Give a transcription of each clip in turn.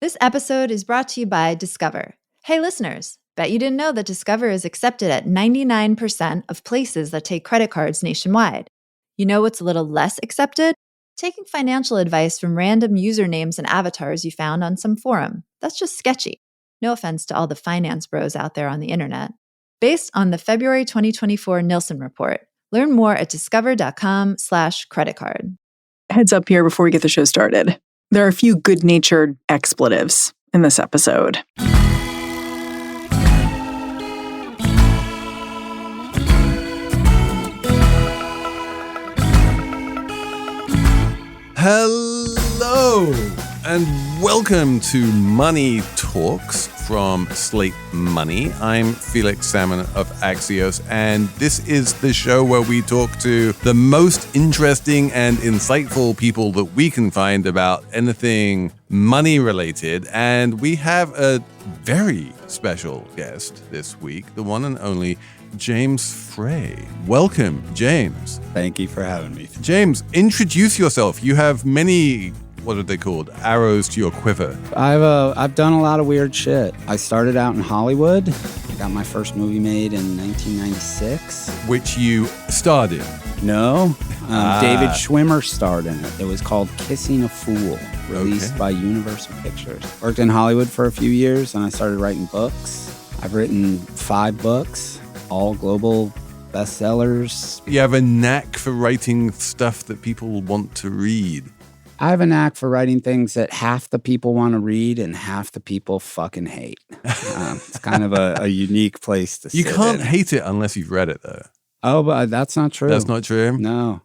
This episode is brought to you by Discover. Hey listeners, bet you didn't know that Discover is accepted at 99% of places that take credit cards nationwide. You know what's a little less accepted? Taking financial advice from random usernames and avatars you found on some forum. That's just sketchy. No offense to all the finance bros out there on the internet. Based on the February 2024 Nielsen report, learn more at discover.com/creditcard. Heads up here before we get the show started. There are a few good-natured expletives in this episode. Hello, and welcome to Money Talks from Slate Money. I'm Felix Salmon of Axios, and this is the show where we talk to the most interesting and insightful people that we can find about anything money-related. And we have a very special guest this week, the one and only James Frey. Welcome, James. Thank you for having me. James, introduce yourself. You have many, what are they called? Arrows to your quiver. I've done a lot of weird shit. I started out in Hollywood. I got my first movie made in 1996. Which you starred in. No. David Schwimmer starred in it. It was called Kissing a Fool, released by Universal Pictures. Worked in Hollywood for a few years, and I started writing books. I've written 5 books. All global bestsellers. You have a knack for writing stuff that people want to read. I have a knack for writing things that half the people want to read and half the people fucking hate. It's kind of a unique place to sit. You can't hate it unless you've read it, though. Oh, but that's not true. That's not true? No.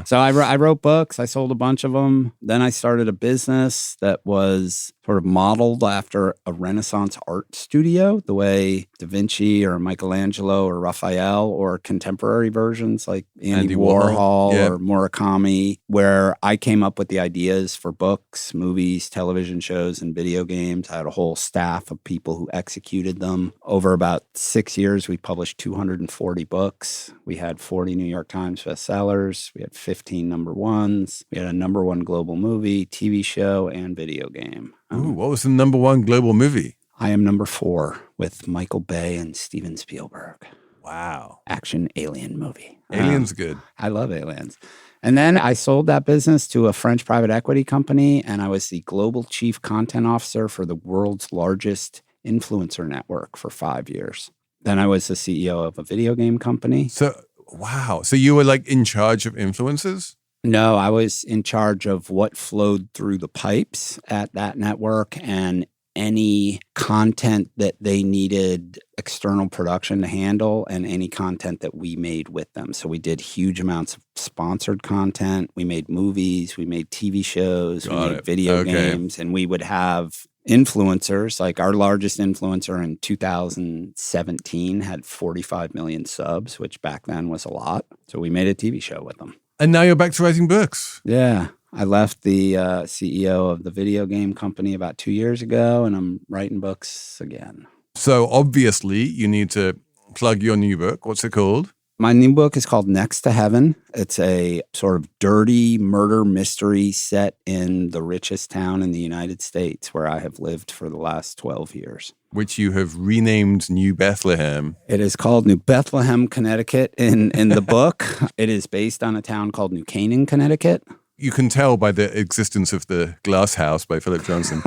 So I wrote books. I sold a bunch of them. Then I started a business that was sort of modeled after a Renaissance art studio, the way Da Vinci or Michelangelo or Raphael, or contemporary versions like Andy Warhol or Murakami, where I came up with the ideas for books, movies, television shows, and video games. I had a whole staff of people who executed them. Over about 6 years, we published 240 books. We had 40 New York Times bestsellers. We had 15 number ones. We had a number one global movie, TV show, and video game. Ooh, what was the number one global movie? I Am Number 4 with Michael Bay and Steven Spielberg. Wow. Action alien movie. Alien's good. I love aliens. And then I sold that business to a French private equity company, and I was the global chief content officer for the world's largest influencer network for 5 years. Then I was the CEO of a video game company. So, wow. So you were like in charge of influencers? No, I was in charge of what flowed through the pipes at that network and any content that they needed external production to handle and any content that we made with them. So we did huge amounts of sponsored content. We made movies, we made TV shows, we made video games, and we would have influencers. Like our largest influencer in 2017 had 45 million subs, which back then was a lot. So we made a TV show with them. And now you're back to writing books. Yeah. I left the CEO of the video game company about 2 years ago, and I'm writing books again. So obviously you need to plug your new book. What's it called? My new book is called Next to Heaven. It's a sort of dirty murder mystery set in the richest town in the United States, where I have lived for the last 12 years. Which you have renamed New Bethlehem. It is called New Bethlehem, Connecticut in the book. It is based on a town called New Canaan, Connecticut. You can tell by the existence of the Glass House by Philip Johnson.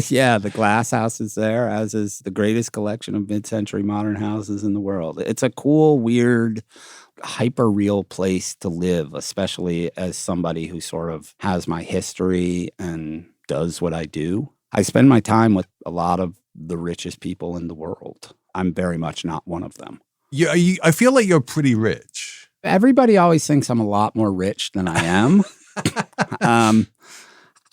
Yeah, the Glass House is there, as is the greatest collection of mid-century modern houses in the world. It's a cool, weird, hyper-real place to live, especially as somebody who sort of has my history and does what I do. I spend my time with a lot of the richest people in the world. I'm very much not one of them. Yeah, I feel like you're pretty rich. Everybody always thinks I'm a lot more rich than I am.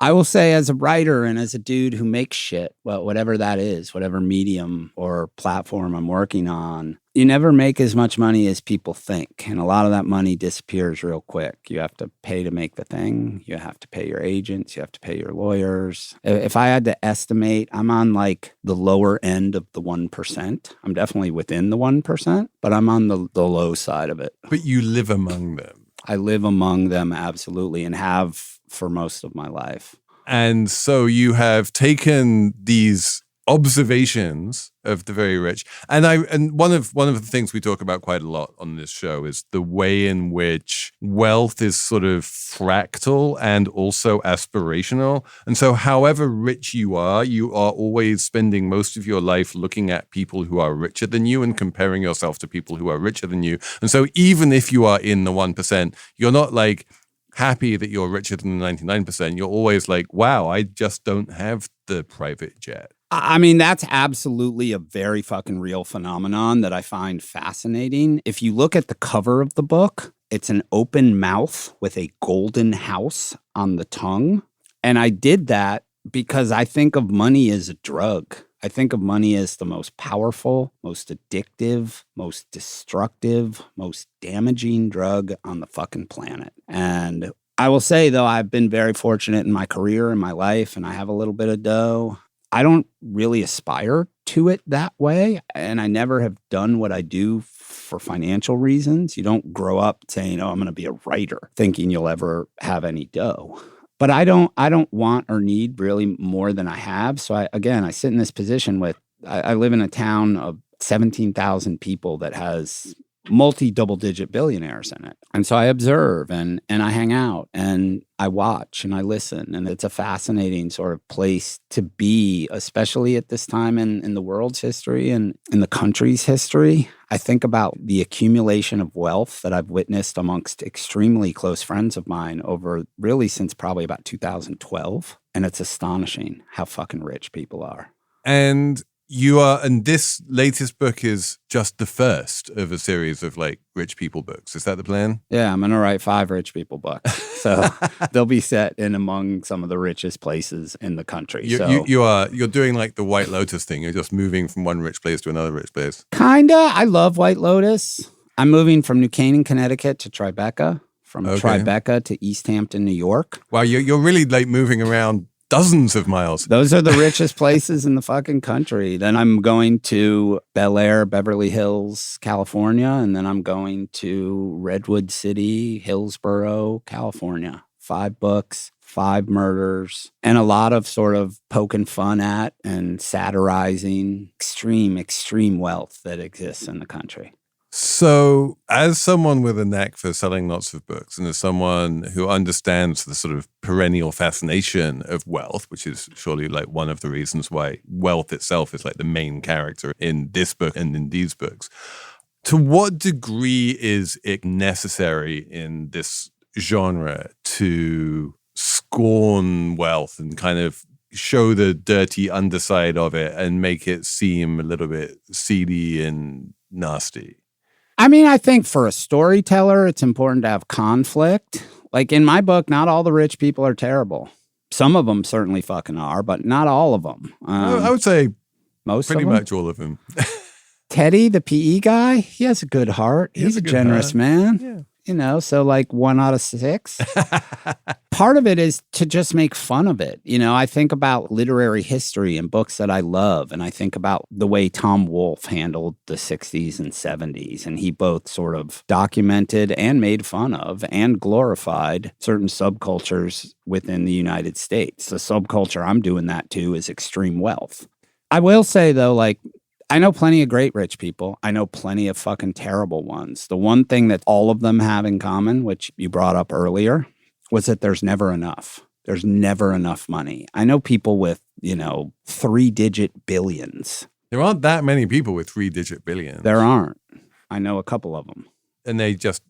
I will say, as a writer and as a dude who makes shit, well, whatever that is, whatever medium or platform I'm working on, you never make as much money as people think. And a lot of that money disappears real quick. You have to pay to make the thing. You have to pay your agents. You have to pay your lawyers. If I had to estimate, I'm on like the lower end of the 1%. I'm definitely within the 1%, but I'm on the low side of it. But you live among them. I live among them, absolutely, and have for most of my life. And so you have taken these observations of the very rich, and one of the things we talk about quite a lot on this show is the way in which wealth is sort of fractal and also aspirational. And so however rich you are always spending most of your life looking at people who are richer than you and comparing yourself to people who are richer than you. And so even if you are in the 1%, you're not like happy that you're richer than the 99%. You're always like, wow, I just don't have the private jet. I mean, that's absolutely a very fucking real phenomenon that I find fascinating. If you look at the cover of the book, it's an open mouth with a golden house on the tongue. And I did that because I think of money as a drug. I think of money as the most powerful, most addictive, most destructive, most damaging drug on the fucking planet. And I will say, though, I've been very fortunate in my career, in my life, and I have a little bit of dough. I don't really aspire to it that way, and I never have done what I do for financial reasons. You don't grow up saying, oh, I'm going to be a writer, thinking you'll ever have any dough. But I don't want or need really more than I have. So I sit in this position with, I live in a town of 17,000 people that has multi-double-digit billionaires in it. And so I observe and I hang out and I watch and I listen. And it's a fascinating sort of place to be, especially at this time in the world's history and in the country's history. I think about the accumulation of wealth that I've witnessed amongst extremely close friends of mine over really since probably about 2012. And it's astonishing how fucking rich people are. And this latest book is just the first of a series of like rich people books. Is that the plan? Yeah, I'm going to write 5 rich people books. So they'll be set in among some of the richest places in the country. You're doing like the White Lotus thing. You're just moving from one rich place to another rich place. Kinda. I love White Lotus. I'm moving from New Canaan, Connecticut to Tribeca, from Tribeca to East Hampton, New York. Wow, you're really like moving around dozens of miles. Those are the richest places in the fucking country. Then I'm going to Bel Air, Beverly Hills, California. And then I'm going to Redwood City, Hillsborough, California. 5 books, 5 murders, and a lot of sort of poking fun at and satirizing extreme wealth that exists in the country. So as someone with a knack for selling lots of books and as someone who understands the sort of perennial fascination of wealth, which is surely like one of the reasons why wealth itself is like the main character in this book and in these books, to what degree is it necessary in this genre to scorn wealth and kind of show the dirty underside of it and make it seem a little bit seedy and nasty? I mean, I think for a storyteller, it's important to have conflict. Like in my book, not all the rich people are terrible. Some of them certainly fucking are, but not all of them. I would say most pretty of them. much all of them. Teddy, the PE guy, he has a good heart. He's a generous man. Yeah. You know, so like 1 out of 6. Part of it is to just make fun of it. You know, I think about literary history and books that I love, and I think about the way Tom Wolfe handled the 60s and 70s, and he both sort of documented and made fun of and glorified certain subcultures within the United States. The subculture I'm doing that to is extreme wealth. I will say, though, like, I know plenty of great rich people. I know plenty of fucking terrible ones. The one thing that all of them have in common, which you brought up earlier, was that there's never enough. There's never enough money. I know people with, 3-digit billions. There aren't that many people with 3-digit billions. There aren't. I know a couple of them. And they just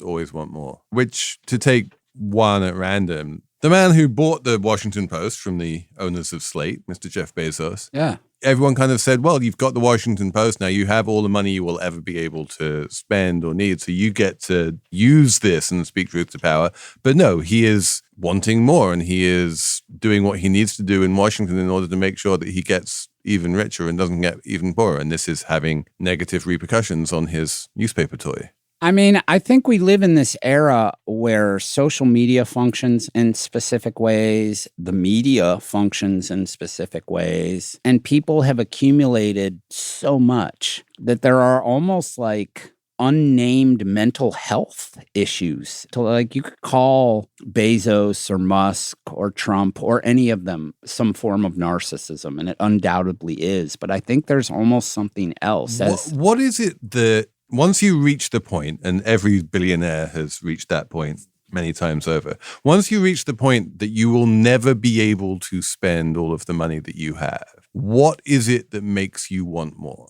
always want more. Which, to take one at random, the man who bought the Washington Post from the owners of Slate, Mr. Jeff Bezos. Yeah. Everyone kind of said, well, you've got the Washington Post now. You have all the money you will ever be able to spend or need. So you get to use this and speak truth to power. But no, he is wanting more and he is doing what he needs to do in Washington in order to make sure that he gets even richer and doesn't get even poorer. And this is having negative repercussions on his newspaper toy. I mean, I think we live in this era where social media functions in specific ways, the media functions in specific ways, and people have accumulated so much that there are almost like unnamed mental health issues. So like you could call Bezos or Musk or Trump or any of them some form of narcissism, and it undoubtedly is. But I think there's almost something else. What is it that once you reach the point, and every billionaire has reached that point many times over, once you reach the point that you will never be able to spend all of the money that you have, what is it that makes you want more?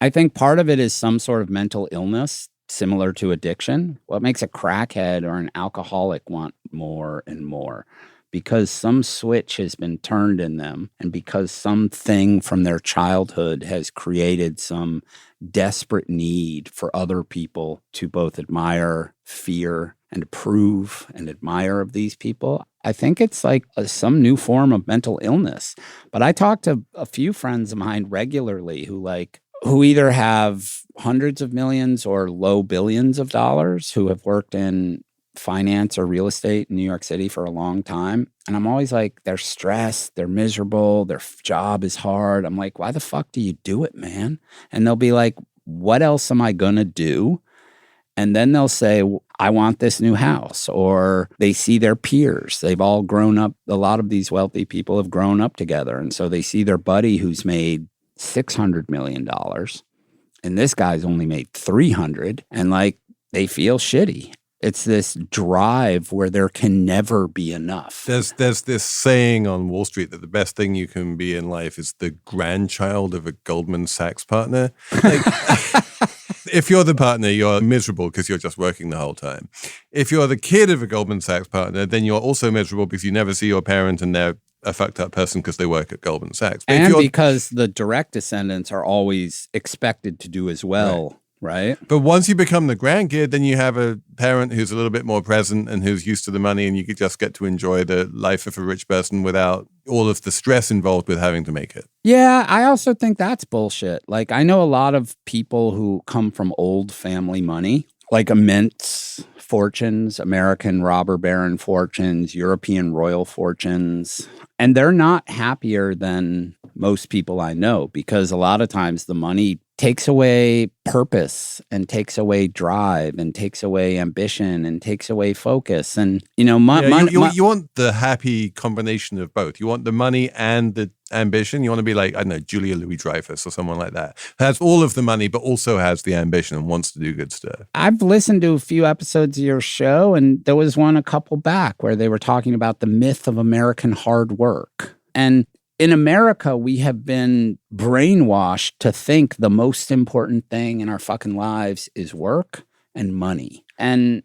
I think part of it is some sort of mental illness similar to addiction. What makes a crackhead or an alcoholic want more and more? Because some switch has been turned in them, and because something from their childhood has created some desperate need for other people to both admire, fear, and approve and admire of these people. I think it's like some new form of mental illness. But I talk to a few friends of mine regularly who either have hundreds of millions or low billions of dollars, who have worked in finance or real estate in New York City for a long time. And I'm always like, they're stressed, they're miserable, their job is hard. I'm like, why the fuck do you do it, man? And they'll be like, what else am I going to do? And then they'll say, I want this new house. Or they see their peers. They've all grown up. A lot of these wealthy people have grown up together. And so they see their buddy who's made $600 million. And this guy's only made 300. And like, they feel shitty. It's this drive where there can never be enough. There's this saying on Wall Street that the best thing you can be in life is the grandchild of a Goldman Sachs partner. Like, if you're the partner, you're miserable because you're just working the whole time. If you're the kid of a Goldman Sachs partner, then you're also miserable because you never see your parent and they're a fucked up person because they work at Goldman Sachs. But and because the direct descendants are always expected to do as well. Right. But once you become the grandkid, then you have a parent who's a little bit more present and who's used to the money, and you could just get to enjoy the life of a rich person without all of the stress involved with having to make it. Yeah, I also think that's bullshit. Like, I know a lot of people who come from old family money, like immense fortunes, American robber baron fortunes, European royal fortunes, and they're not happier than most people I know, because a lot of times the money takes away purpose and takes away drive and takes away ambition and takes away focus. And, you know, you want the happy combination of both. You want the money and the ambition. You want to be like, I don't know, Julia Louis-Dreyfus or someone like that. Has all of the money, but also has the ambition and wants to do good stuff. I've listened to a few episodes of your show, and there was one a couple back where they were talking about the myth of American hard work. And in America, we have been brainwashed to think the most important thing in our fucking lives is work and money. And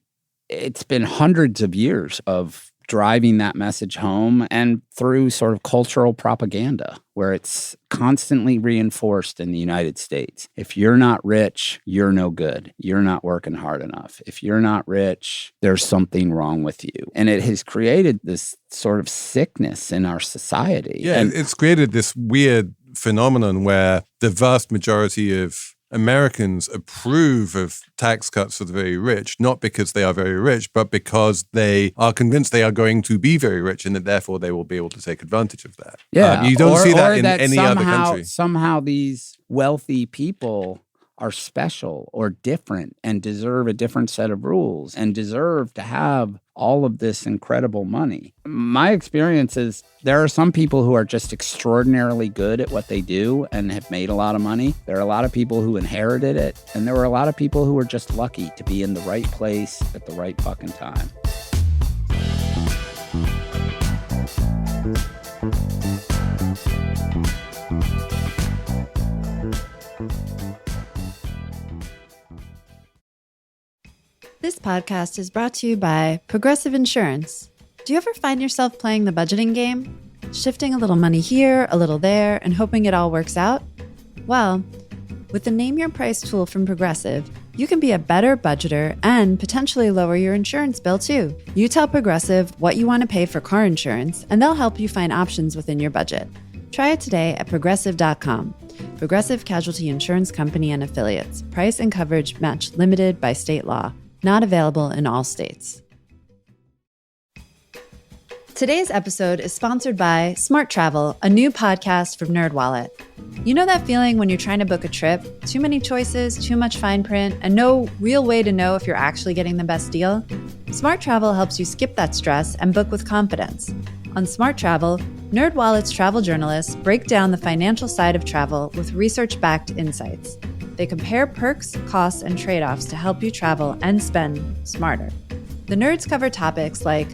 it's been hundreds of years of driving that message home, and through sort of cultural propaganda, where it's constantly reinforced in the United States. If you're not rich, you're no good. You're not working hard enough. If you're not rich, there's something wrong with you. And it has created this sort of sickness in our society. Yeah, and it's created this weird phenomenon where the vast majority of Americans approve of tax cuts for the very rich, not because they are very rich, but because they are convinced they are going to be very rich and that therefore they will be able to take advantage of that. Yeah. You don't see that in any other country. Somehow these wealthy people are special or different and deserve a different set of rules and deserve to have all of this incredible money. My experience is there are some people who are just extraordinarily good at what they do and have made a lot of money. There are a lot of people who inherited it, and there were a lot of people who were just lucky to be in the right place at the right fucking time. This podcast is brought to you by Progressive Insurance. Do you ever find yourself playing the budgeting game? Shifting a little money here, a little there, and hoping it all works out? Well, with the Name Your Price tool from Progressive, you can be a better budgeter and potentially lower your insurance bill too. You tell Progressive what you want to pay for car insurance, and they'll help you find options within your budget. Try it today at Progressive.com. Progressive Casualty Insurance Company and Affiliates. Price and coverage match limited by state law. Not available in all states. Today's episode is sponsored by Smart Travel, a new podcast from NerdWallet. You know that feeling when you're trying to book a trip? Too many choices, too much fine print, and no real way to know if you're actually getting the best deal? Smart Travel helps you skip that stress and book with confidence. On Smart Travel, NerdWallet's travel journalists break down the financial side of travel with research-backed insights. They compare perks, costs, and trade-offs to help you travel and spend smarter. The nerds cover topics like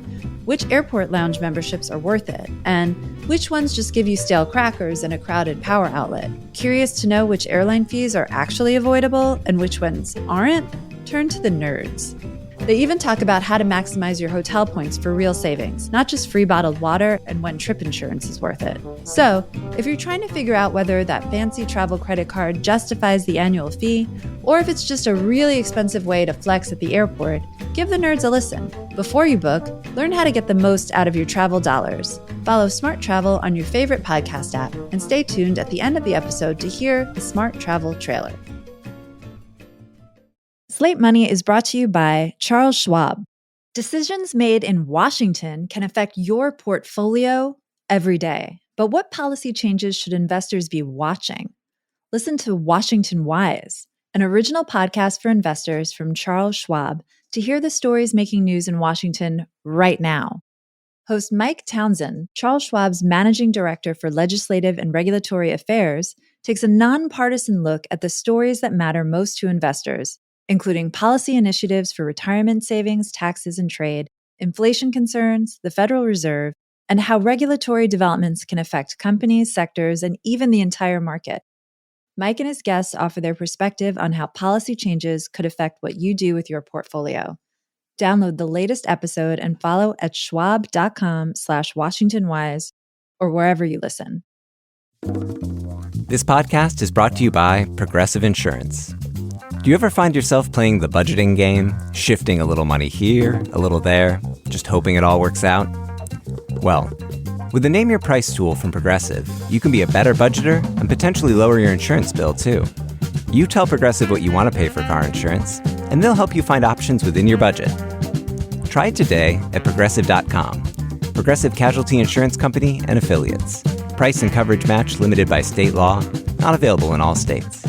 which airport lounge memberships are worth it, and which ones just give you stale crackers and a crowded power outlet. Curious to know which airline fees are actually avoidable and which ones aren't? Turn to the nerds. They even talk about how to maximize your hotel points for real savings, not just free bottled water and when trip insurance is worth it. So, if you're trying to figure out whether that fancy travel credit card justifies the annual fee, or if it's just a really expensive way to flex at the airport, give the nerds a listen. Before you book, learn how to get the most out of your travel dollars. Follow Smart Travel on your favorite podcast app, and stay tuned at the end of the episode to hear the Smart Travel trailer. Slate Money is brought to you by Charles Schwab. Decisions made in Washington can affect your portfolio every day. But what policy changes should investors be watching? Listen to Washington Wise, an original podcast for investors from Charles Schwab, to hear the stories making news in Washington right now. Host Mike Townsend, Charles Schwab's managing director for legislative and regulatory affairs, takes a nonpartisan look at the stories that matter most to investors, including policy initiatives for retirement savings, taxes, and trade, inflation concerns, the Federal Reserve, and how regulatory developments can affect companies, sectors, and even the entire market. Mike and his guests offer their perspective on how policy changes could affect what you do with your portfolio. Download the latest episode and follow at schwab.com/WashingtonWise or wherever you listen. This podcast is brought to you by Progressive Insurance. Do you ever find yourself playing the budgeting game, shifting a little money here, a little there, just hoping it all works out? Well, with the Name Your Price tool from Progressive, you can be a better budgeter and potentially lower your insurance bill, too. You tell Progressive what you want to pay for car insurance, and they'll help you find options within your budget. Try it today at Progressive.com. Progressive Casualty Insurance Company and Affiliates. Price and coverage match limited by state law. Not available in all states.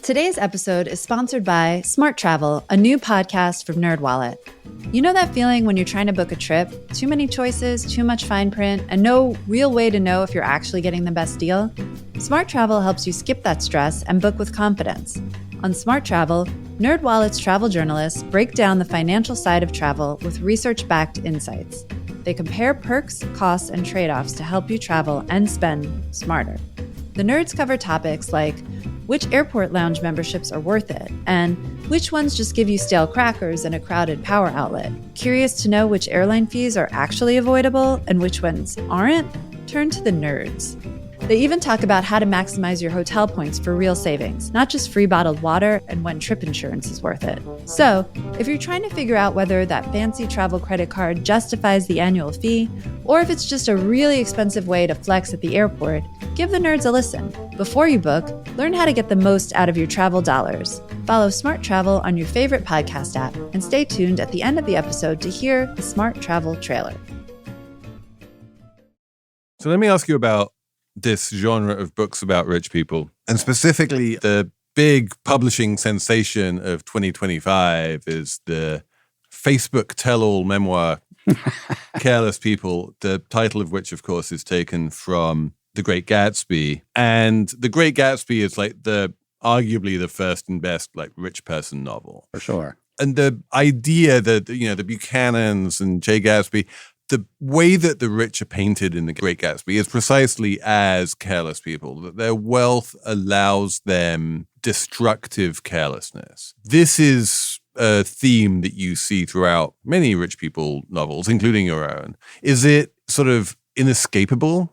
Today's episode is sponsored by Smart Travel, a new podcast from NerdWallet. You know that feeling when you're trying to book a trip? Too many choices, too much fine print, and no real way to know if you're actually getting the best deal? Smart Travel helps you skip that stress and book with confidence. On Smart Travel, NerdWallet's travel journalists break down the financial side of travel with research-backed insights. They compare perks, costs, and trade-offs to help you travel and spend smarter. The nerds cover topics like which airport lounge memberships are worth it, and which ones just give you stale crackers and a crowded power outlet. Curious to know which airline fees are actually avoidable and which ones aren't? Turn to the nerds. They even talk about how to maximize your hotel points for real savings, not just free bottled water and when trip insurance is worth it. So, if you're trying to figure out whether that fancy travel credit card justifies the annual fee, or if it's just a really expensive way to flex at the airport, give the nerds a listen. Before you book, learn how to get the most out of your travel dollars. Follow Smart Travel on your favorite podcast app, and stay tuned at the end of the episode to hear the Smart Travel trailer. So let me ask you about this genre of books about rich people, and specifically the big publishing sensation of 2025 is the Facebook tell-all memoir, Careless People, the title of which, of course, is taken from The Great Gatsby. And The Great Gatsby is like arguably the first and best like rich person novel. For sure. And the idea that, the Buchanans and Jay Gatsby, the way that the rich are painted in The Great Gatsby is precisely as careless people, that their wealth allows them destructive carelessness. This is a theme that you see throughout many rich people novels, including your own. Is it sort of inescapable?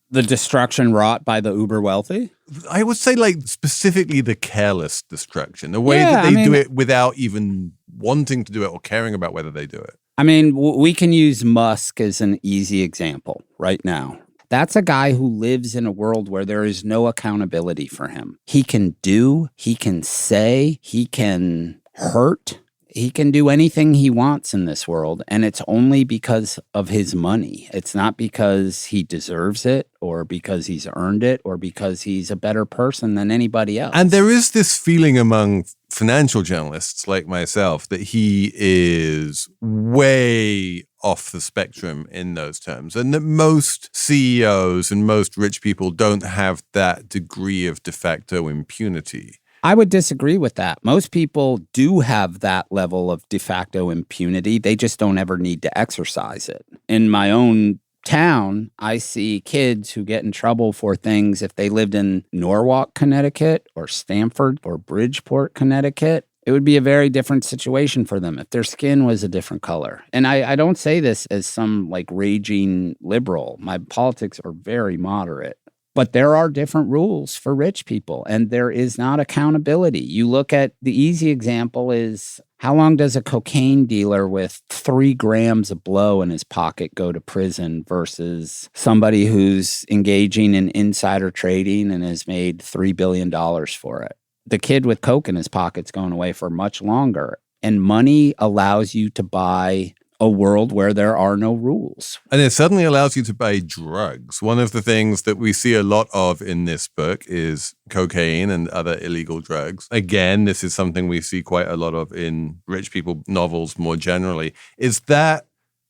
The destruction wrought by the uber wealthy? I would say like specifically the careless destruction, the way that they do it without even wanting to do it or caring about whether they do it. I mean, we can use Musk as an easy example right now. That's a guy who lives in a world where there is no accountability for him. He can do, he can say, he can hurt He can do anything he wants in this world, and it's only because of his money. It's not because he deserves it or because he's earned it or because he's a better person than anybody else. And there is this feeling among financial journalists like myself that he is way off the spectrum in those terms, and that most CEOs and most rich people don't have that degree of de facto impunity. I would disagree with that. Most people do have that level of de facto impunity. They just don't ever need to exercise it. In my own town, I see kids who get in trouble for things if they lived in Norwalk, Connecticut, or Stamford, or Bridgeport, Connecticut. It would be a very different situation for them if their skin was a different color. And I don't say this as some like raging liberal. My politics are very moderate. But there are different rules for rich people, and there is not accountability. You look at the easy example is how long does a cocaine dealer with 3 grams of blow in his pocket go to prison versus somebody who's engaging in insider trading and has made $3 billion for it? The kid with coke in his pocket's going away for much longer. And money allows you to buy a world where there are no rules. And it suddenly allows you to buy drugs. One of the things that we see a lot of in this book is cocaine and other illegal drugs. Again, this is something we see quite a lot of in rich people novels more generally. Is that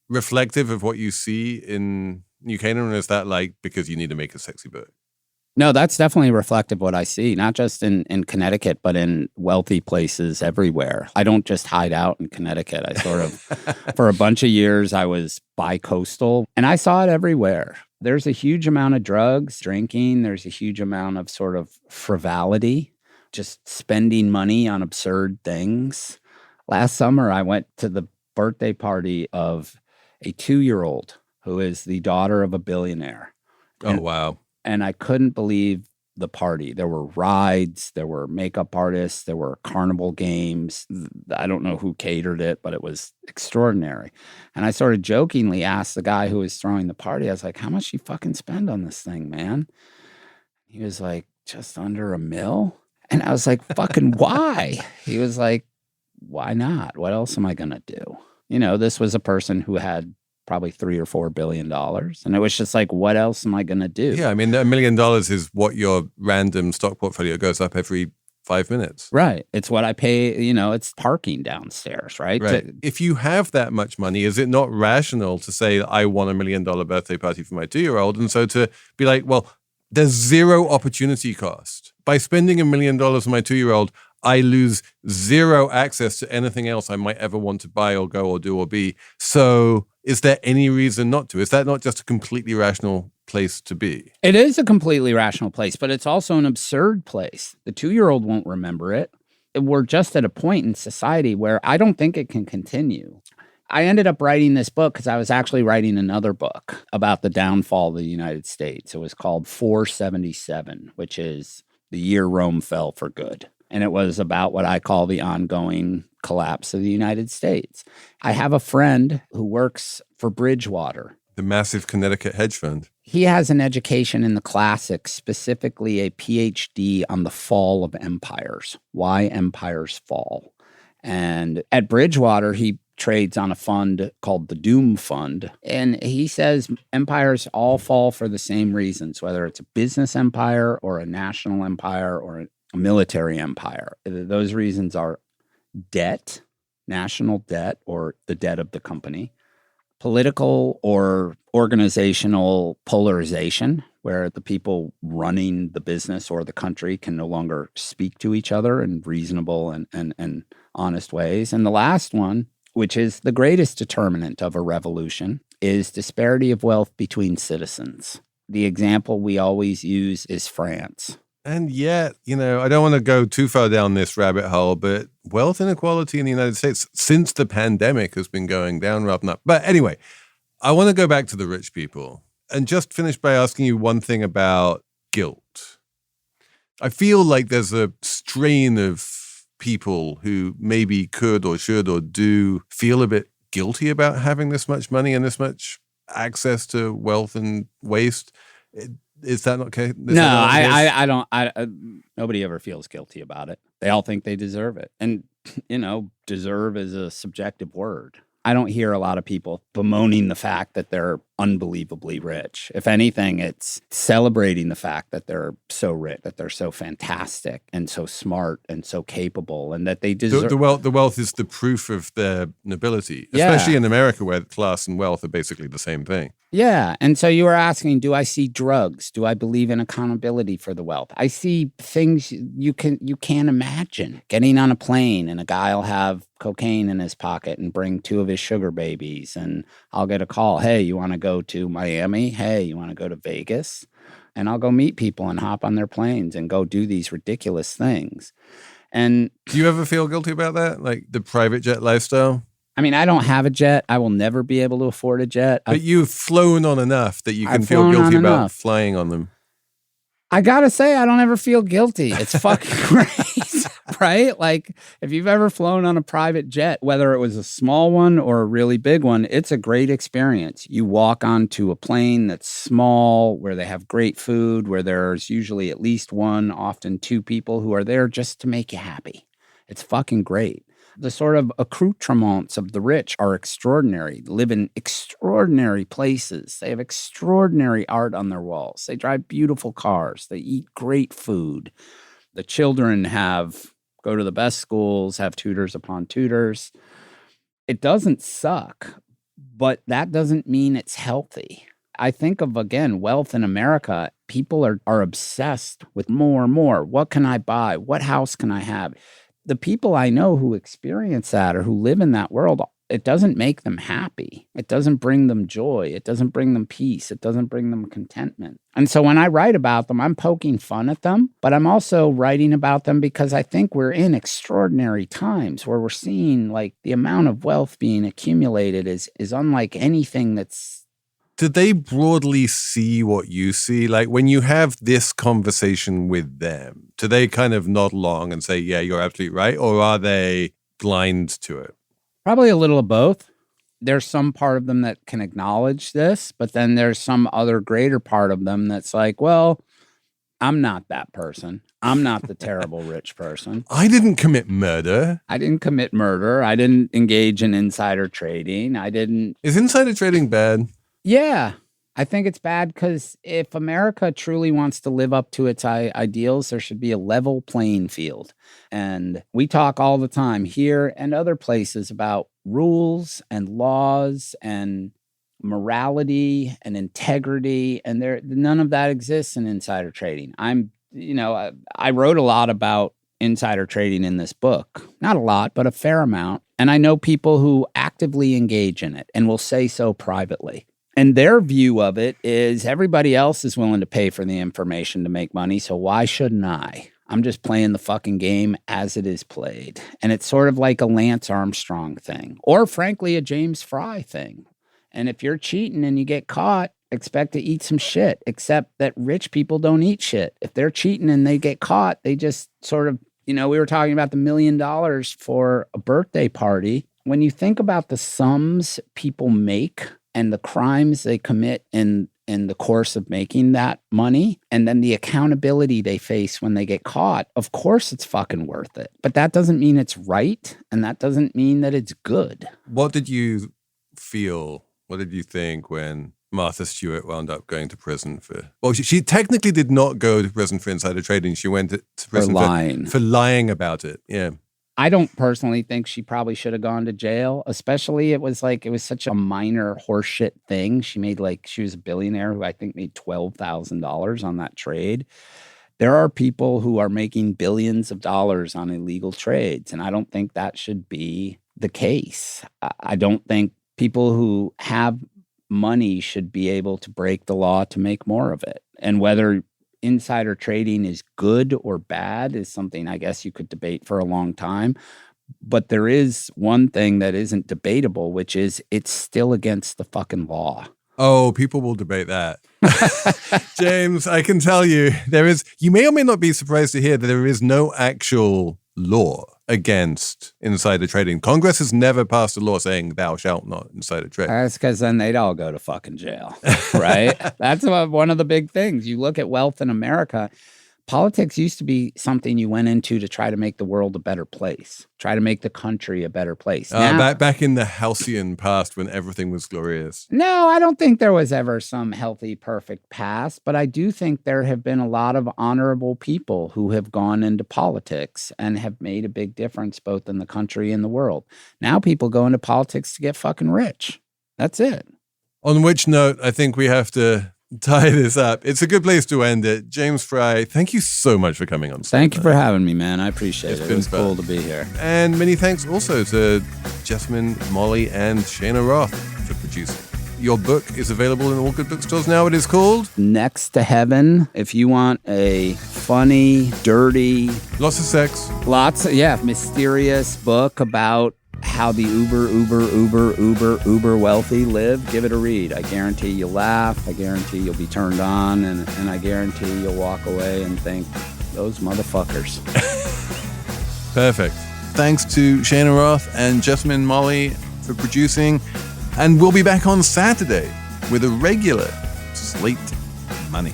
reflective of what you see in New Canaan, or is that like because you need to make a sexy book? No, that's definitely reflective of what I see, not just in Connecticut, but in wealthy places everywhere. I don't just hide out in Connecticut. I sort of, for a bunch of years, I was bi-coastal, and I saw it everywhere. There's a huge amount of drugs, drinking. There's a huge amount of sort of frivolity, just spending money on absurd things. Last summer, I went to the birthday party of a 2-year-old who is the daughter of a billionaire. Oh, wow. And I couldn't believe the party. There were rides, there were makeup artists, there were carnival games. I don't know who catered it, but it was extraordinary. And I sort of jokingly asked the guy who was throwing the party, I was like, how much do you fucking spend on this thing, man? He was like, just under $1 million. And I was like, fucking why? He was like, why not? What else am I going to do? You know, this was a person who had probably $3 or $4 billion. And it was just like, what else am I going to do? Yeah, I mean, $1 million is what your random stock portfolio goes up every 5 minutes. Right. It's what I pay, you know, it's parking downstairs, right? Right. If you have that much money, is it not rational to say, I want $1 million birthday party for my 2-year-old? And so to be like, well, there's zero opportunity cost. By spending $1 million on my 2-year-old, I lose zero access to anything else I might ever want to buy or go or do or be. So is there any reason not to? Is that not just a completely rational place to be? It is a completely rational place, but it's also an absurd place. The 2-year-old won't remember it. We're just at a point in society where I don't think it can continue. I ended up writing this book because I was actually writing another book about the downfall of the United States. It was called 477, which is the year Rome fell for good. And it was about what I call the ongoing collapse of the United States. I have a friend who works for Bridgewater. The massive Connecticut hedge fund. He has an education in the classics, specifically a PhD on the fall of empires, why empires fall. And at Bridgewater, he trades on a fund called the Doom Fund. And he says empires all fall for the same reasons, whether it's a business empire or a national empire or a military empire. Those reasons are debt, national debt, or the debt of the company, political or organizational polarization, where the people running the business or the country can no longer speak to each other in reasonable and honest ways. And the last one, which is the greatest determinant of a revolution, is disparity of wealth between citizens. The example we always use is France. And yet, you know, I don't want to go too far down this rabbit hole, but wealth inequality in the United States since the pandemic has been going down rather than up. But anyway, I want to go back to the rich people and just finish by asking you one thing about guilt. I feel like there's a strain of people who maybe could or should or do feel a bit guilty about having this much money and this much access to wealth and waste. Is that not okay? No, I don't. Nobody ever feels guilty about it. They all think they deserve it. And deserve is a subjective word. I don't hear a lot of people bemoaning the fact that they're unbelievably rich. If anything, it's celebrating the fact that they're so rich, that they're so fantastic and so smart and so capable, and that they deserve... The wealth is the proof of their nobility, especially in America where class and wealth are basically the same thing. Yeah. And so you were asking, do I see drugs? Do I believe in accountability for the wealth? I see things you can't imagine. Getting on a plane and a guy will have cocaine in his pocket and bring 2 of his sugar babies. And I'll get a call. Hey, you want to go to Miami? Hey, you want to go to Vegas? And I'll go meet people and hop on their planes and go do these ridiculous things. And do you ever feel guilty about that? Like the private jet lifestyle? I mean, I don't have a jet. I will never be able to afford a jet. But you've flown on enough that you can feel guilty about flying on them. I gotta say, I don't ever feel guilty. It's fucking great, right? Like, if you've ever flown on a private jet, whether it was a small one or a really big one, it's a great experience. You walk onto a plane that's small, where they have great food, where there's usually at least 1, often 2 people who are there just to make you happy. It's fucking great. The sort of accoutrements of the rich are extraordinary. They live in extraordinary places. They have extraordinary art on their walls. They drive beautiful cars. They eat great food. The children go to the best schools, have tutors upon tutors. It doesn't suck, but that doesn't mean it's healthy. I think of, again, wealth in America. People are obsessed with more and more. What can I buy? What house can I have? The people I know who experience that or who live in that world, it doesn't make them happy. It doesn't bring them joy. It doesn't bring them peace. It doesn't bring them contentment. And so when I write about them, I'm poking fun at them, but I'm also writing about them because I think we're in extraordinary times where we're seeing like the amount of wealth being accumulated is unlike anything that's... Do they broadly see what you see? Like when you have this conversation with them, do they kind of nod along and say, yeah, you're absolutely right? Or are they blind to it? Probably a little of both. There's some part of them that can acknowledge this, but then there's some other greater part of them that's like, well, I'm not that person. I'm not the terrible rich person. I didn't commit murder. I didn't commit murder. I didn't engage in insider trading. Is insider trading bad? Yeah, I think it's bad because if America truly wants to live up to its ideals, there should be a level playing field. And we talk all the time here and other places about rules and laws and morality and integrity, and none of that exists in insider trading. I wrote a lot about insider trading in this book. Not a lot, but a fair amount. And I know people who actively engage in it and will say so privately. And their view of it is everybody else is willing to pay for the information to make money, so why shouldn't I? I'm just playing the fucking game as it is played. And it's sort of like a Lance Armstrong thing, or frankly, a James Frey thing. And if you're cheating and you get caught, expect to eat some shit, except that rich people don't eat shit. If they're cheating and they get caught, they just sort of, we were talking about the $1 million for a birthday party. When you think about the sums people make and the crimes they commit in the course of making that money, and then the accountability they face when they get caught, of course it's fucking worth it. But that doesn't mean it's right, and that doesn't mean that it's good. What did you feel? What did you think when Martha Stewart wound up going to prison for... Well, she technically did not go to prison for insider trading. She went to prison for lying about it. Yeah. I don't personally think she probably should have gone to jail, especially it was such a minor horseshit thing. She was a billionaire who I think made $12,000 on that trade. There are people who are making billions of dollars on illegal trades, and I don't think that should be the case. I don't think people who have money should be able to break the law to make more of it. And whether insider trading is good or bad is something I guess you could debate for a long time. But there is one thing that isn't debatable, which is it's still against the fucking law. Oh, people will debate that. James, I can tell you, you may or may not be surprised to hear that there is no actual law against insider trading. Congress has never passed a law saying thou shalt not insider trade. That's because then they'd all go to fucking jail, right? That's one of the big things. You look at wealth in America, Politics used to be something you went into to try to make the world a better place, try to make the country a better place. Back in the halcyon past when everything was glorious. No, I don't think there was ever some healthy, perfect past, but I do think there have been a lot of honorable people who have gone into politics and have made a big difference both in the country and the world. Now people go into politics to get fucking rich. That's it. On which note, I think we have to tie this up. It's a good place to end it. James Frey, thank you so much for coming on. Thank you for having me, man. I appreciate it. It was cool to be here. And many thanks also to Jessamine, Molli, and Cheyna Roth for producing. Your book is available in all good bookstores now. It is called Next to Heaven. If you want a funny, dirty, lots of sex, mysterious book about how the uber wealthy live, give it a read. I guarantee you'll laugh. I guarantee you'll be turned on. And I guarantee you'll walk away and think, those motherfuckers. Perfect. Thanks to Cheyna Roth and Jessamine Molli for producing. And we'll be back on Saturday with a regular Slate Money.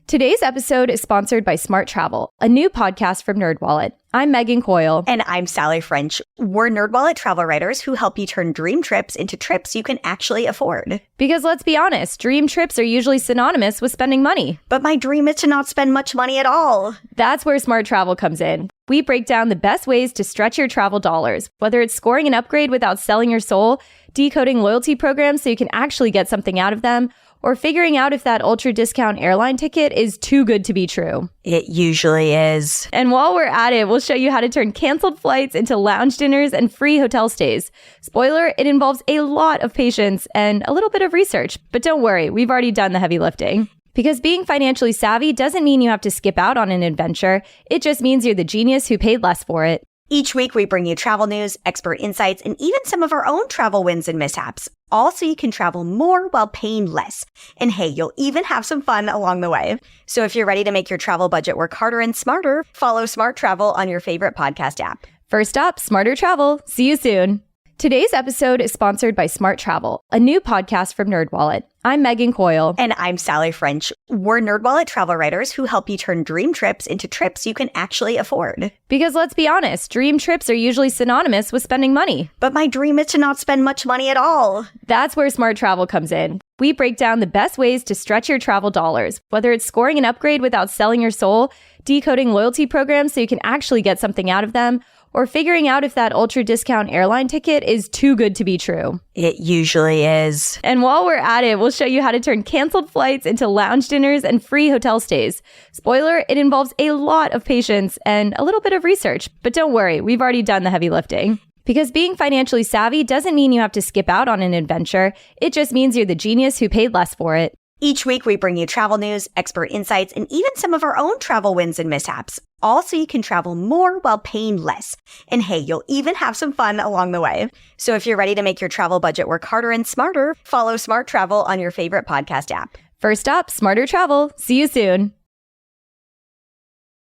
Today's episode is sponsored by Smart Travel, a new podcast from NerdWallet. I'm Megan Coyle. And I'm Sally French. We're NerdWallet travel writers who help you turn dream trips into trips you can actually afford. Because let's be honest, dream trips are usually synonymous with spending money. But my dream is to not spend much money at all. That's where Smart Travel comes in. We break down the best ways to stretch your travel dollars, whether it's scoring an upgrade without selling your soul, decoding loyalty programs so you can actually get something out of them, or figuring out if that ultra discount airline ticket is too good to be true. It usually is. And while we're at it, we'll show you how to turn canceled flights into lounge dinners and free hotel stays. Spoiler, it involves a lot of patience and a little bit of research, but don't worry, we've already done the heavy lifting. Because being financially savvy doesn't mean you have to skip out on an adventure. It just means you're the genius who paid less for it. Each week, we bring you travel news, expert insights, and even some of our own travel wins and mishaps. All so you can travel more while paying less. And hey, you'll even have some fun along the way. So if you're ready to make your travel budget work harder and smarter, follow Smart Travel on your favorite podcast app. First up, smarter travel. See you soon. Today's episode is sponsored by Smart Travel, a new podcast from NerdWallet. I'm Megan Coyle. And I'm Sally French. We're NerdWallet travel writers who help you turn dream trips into trips you can actually afford. Because let's be honest, dream trips are usually synonymous with spending money. But my dream is to not spend much money at all. That's where Smart Travel comes in. We break down the best ways to stretch your travel dollars, whether it's scoring an upgrade without selling your soul, decoding loyalty programs so you can actually get something out of them, or figuring out if that ultra discount airline ticket is too good to be true. It usually is. And while we're at it, we'll show you how to turn canceled flights into lounge dinners and free hotel stays. Spoiler, it involves a lot of patience and a little bit of research, but don't worry, we've already done the heavy lifting. Because being financially savvy doesn't mean you have to skip out on an adventure. It just means you're the genius who paid less for it. Each week, we bring you travel news, expert insights, and even some of our own travel wins and mishaps. All so you can travel more while paying less. And hey, you'll even have some fun along the way. So if you're ready to make your travel budget work harder and smarter, follow Smart Travel on your favorite podcast app. First up, smarter travel. See you soon.